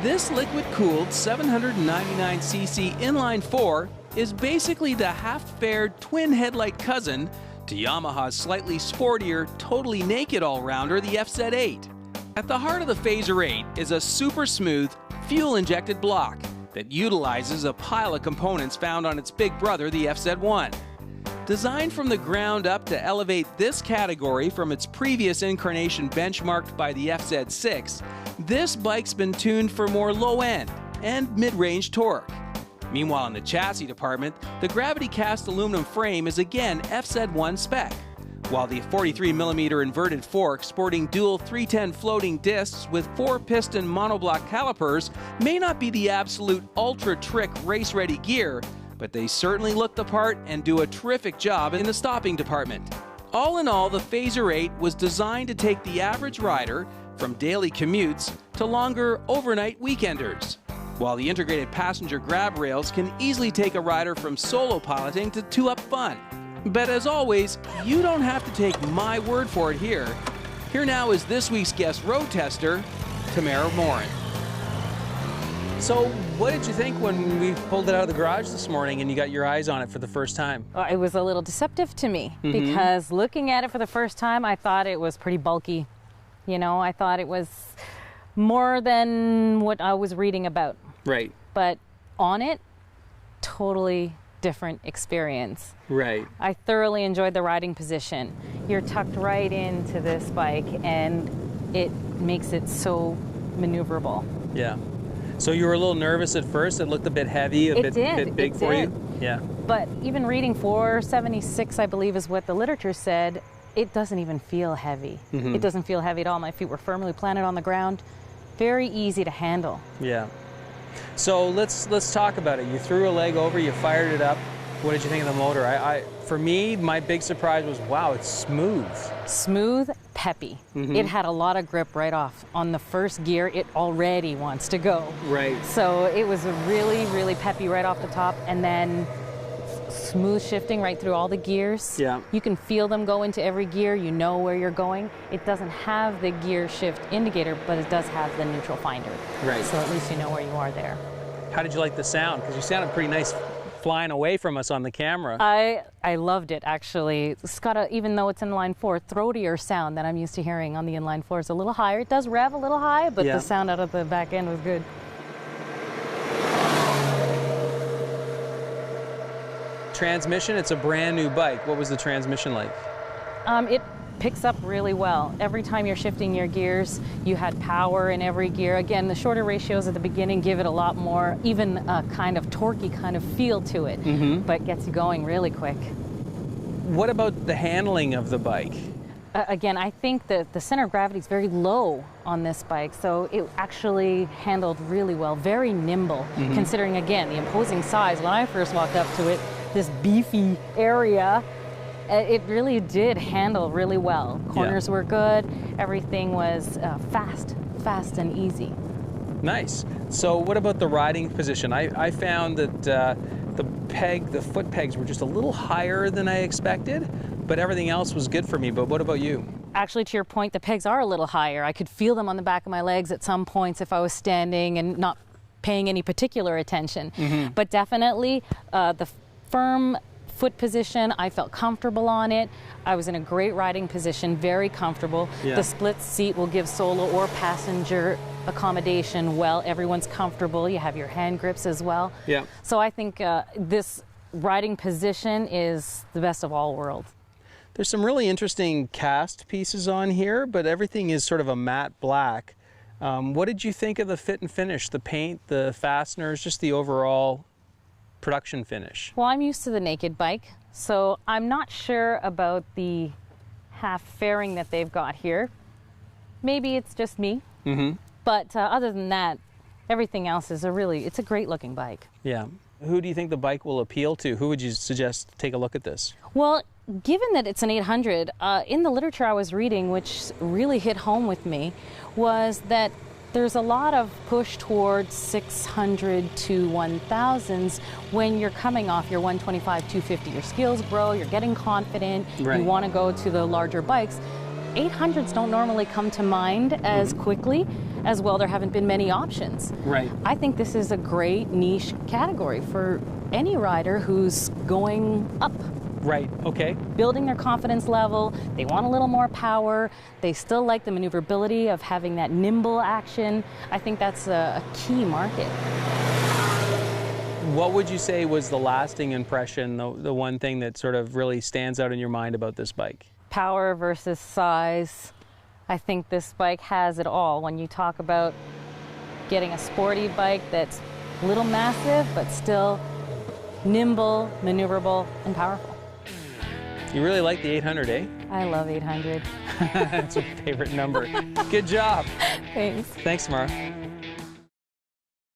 This liquid-cooled 799cc inline-4 is basically the half-fared twin-headlight cousin to Yamaha's slightly sportier, totally naked all-rounder, the FZ8. At the heart of the FAZER 8 is a super-smooth, fuel-injected block that utilizes a pile of components found on its big brother, the FZ1. Designed from the ground up to elevate this category from its previous incarnation benchmarked by the FZ6, this bike's been tuned for more low-end and mid-range torque. Meanwhile, in the chassis department, the gravity cast aluminum frame is again FZ1 spec, while the 43mm inverted fork sporting dual 310 floating discs with 4-piston monoblock calipers may not be the absolute ultra-trick race-ready gear, but they certainly look the part and do a terrific job in the stopping department. All in all, the FAZER 8 was designed to take the average rider from daily commutes to longer overnight weekenders, while the integrated passenger grab rails can easily take a rider from solo piloting to two-up fun. But as always, you don't have to take my word for it here. Here now is this week's guest road tester, Tamara Morin. So what did you think when we pulled it out of the garage this morning and you got your eyes on it for the first time? Well, it was a little deceptive to me because looking at it for the first time, I thought it was pretty bulky. You know, I thought it was more than what I was reading about. Right. But on it, totally different experience. Right. I thoroughly enjoyed the riding position. You're tucked right into this bike and it makes it so maneuverable. Yeah. So you were a little nervous at first? It looked a bit heavy, a bit big for you? Yeah. But even reading 476, I believe is what the literature said, it doesn't even feel heavy. It doesn't feel heavy at all. My feet were firmly planted on the ground. Very easy to handle. Yeah. So let's talk about it. You threw a leg over, you fired it up. What did you think of the motor? For me, my big surprise was, wow, it's smooth. Smooth, peppy. It had a lot of grip right off. On the first gear, it already wants to go. Right. So it was really, really peppy right off the top, and then smooth shifting right through all the gears. Yeah. You can feel them go into every gear. You know where you're going. It doesn't have the gear shift indicator, but it does have the neutral finder. Right. So at least you know where you are there. How did you like the sound? Because you sounded pretty nice flying away from us on the camera. I loved it, actually. It's got even though it's inline 4, throatier sound that I'm used to hearing on the inline 4 is a little higher. It does rev a little high, but the sound out of the back end was good. Transmission, it's a brand new bike. What was the transmission like? It picks up really well. Every time you're shifting your gears, you had power in every gear. Again, the shorter ratios at the beginning give it a lot more, even a kind of torquey kind of feel to it, but gets you going really quick. What about the handling of the bike? Again, I think that the center of gravity is very low on this bike, so it actually handled really well, very nimble, considering, again, the imposing size. When I first walked up to it, this beefy area, it really did handle really well. Corners were good. Everything was fast and easy. Nice. So what about the riding position? I found that the foot pegs were just a little higher than I expected, but everything else was good for me. But what about you? Actually, to your point, the pegs are a little higher. I could feel them on the back of my legs at some points if I was standing and not paying any particular attention. But definitely the firm foot position, I felt comfortable on it. I was in a great riding position, very comfortable. The split seat will give solo or passenger accommodation well. Everyone's comfortable. You have your hand grips as well. Yeah. So I think this riding position is the best of all worlds. There's some really interesting cast pieces on here, but everything is sort of a matte black. What did you think of the fit and finish, the paint, the fasteners, just the overall production finish? Well, I'm used to the naked bike, so I'm not sure about the half fairing that they've got here. Maybe it's just me, but other than that, everything else is it's a great looking bike. Yeah. Who do you think the bike will appeal to? Who would you suggest take a look at this? Well, given that it's an 800, in the literature I was reading, which really hit home with me, was that there's a lot of push towards 600 to 1000s when you're coming off your 125, 250. Your skills grow, you're getting confident, you want to go to the larger bikes. 800s don't normally come to mind as quickly. As well, there haven't been many options. Right. I think this is a great niche category for any rider who's going up. Right, okay. Building their confidence level, they want a little more power, they still like the maneuverability of having that nimble action. I think that's a key market. What would you say was the lasting impression, the one thing that sort of really stands out in your mind about this bike? Power versus size. I think this bike has it all. When you talk about getting a sporty bike that's a little massive, but still nimble, maneuverable, and powerful. You really like the 800, eh? I love 800. That's your favorite number. Good job. Thanks. Thanks, Mara.